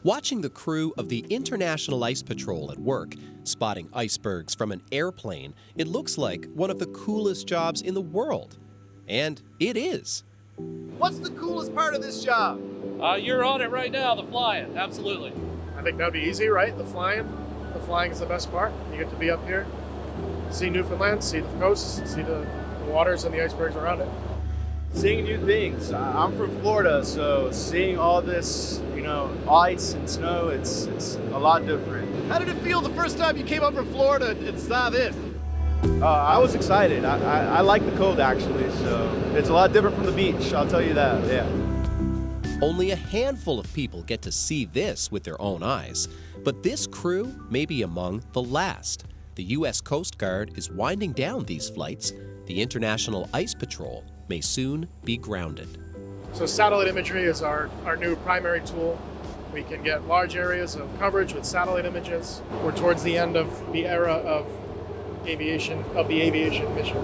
Watching the crew of the International Ice Patrol at work, spotting icebergs from an airplane, it looks like one of the coolest jobs in the world. And it is. What's the coolest part of this job? You're on it right now, the flying, absolutely. I think that'd be easy, right? The flying. The flying is the best part. You get to be up here, see Newfoundland, see the coasts, see the waters and the icebergs around it. Seeing new things. I'm from Florida, so seeing all this, ice and snow, it's a lot different. How did it feel the first time you came up from Florida and saw this? I was excited. I like the cold, actually, so it's a lot different from the beach, I'll tell you that, yeah. Only a handful of people get to see this with their own eyes, but this crew may be among the last. The U.S. Coast Guard is winding down these flights. The International Ice Patrol may soon be grounded. So satellite imagery is our new primary tool. We can get large areas of coverage with satellite images. We're towards the end of the era of the aviation mission,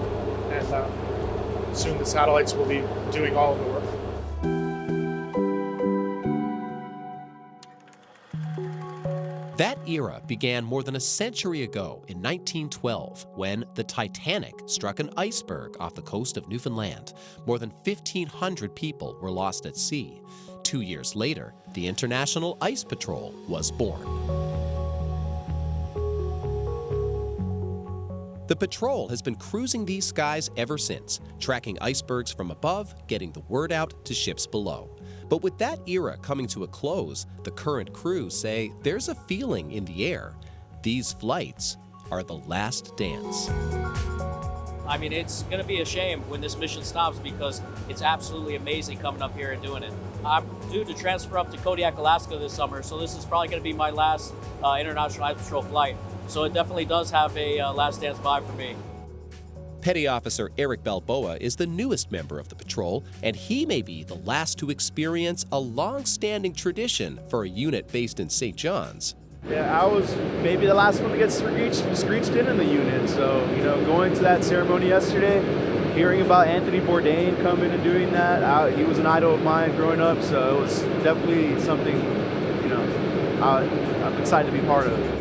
and soon the satellites will be doing all of the work. That era began more than a century ago in 1912 when the Titanic struck an iceberg off the coast of Newfoundland. More than 1,500 people were lost at sea. 2 years later, the International Ice Patrol was born. The patrol has been cruising these skies ever since, tracking icebergs from above, getting the word out to ships below. But with that era coming to a close, the current crews say there's a feeling in the air. These flights are the last dance. I mean, it's going to be a shame when this mission stops because it's absolutely amazing coming up here and doing it. I'm due to transfer up to Kodiak, Alaska this summer, so this is probably going to be my last International Ice Patrol flight. So it definitely does have a last dance vibe for me. Petty Officer Eric Balboa is the newest member of the patrol, and he may be the last to experience a long-standing tradition for a unit based in St. John's. Yeah, I was maybe the last one to get screeched in the unit. So, going to that ceremony yesterday, hearing about Anthony Bourdain coming and doing that, he was an idol of mine growing up, so it was definitely something, I'm excited to be part of.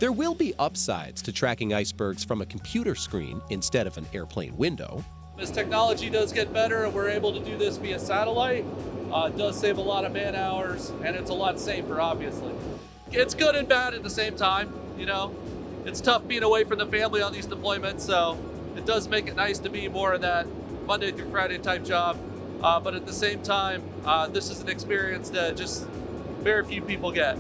There will be upsides to tracking icebergs from a computer screen instead of an airplane window. As technology does get better and we're able to do this via satellite, it does save a lot of man hours, and it's a lot safer, obviously. It's good and bad at the same time, It's tough being away from the family on these deployments, so it does make it nice to be more in that Monday through Friday type job. But at the same time, this is an experience that just very few people get.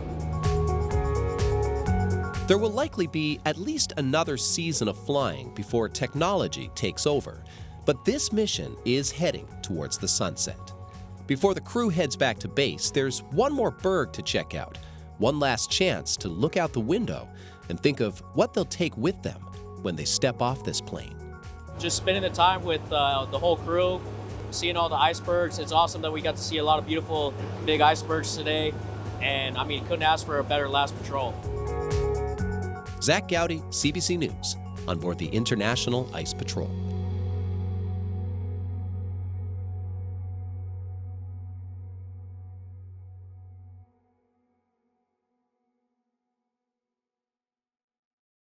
There will likely be at least another season of flying before technology takes over. But this mission is heading towards the sunset. Before the crew heads back to base, there's one more berg to check out. One last chance to look out the window and think of what they'll take with them when they step off this plane. Just spending the time with the whole crew, seeing all the icebergs. It's awesome that we got to see a lot of beautiful big icebergs today. And I mean, couldn't ask for a better last patrol. Zach Gowdy, CBC News, on board the International Ice Patrol.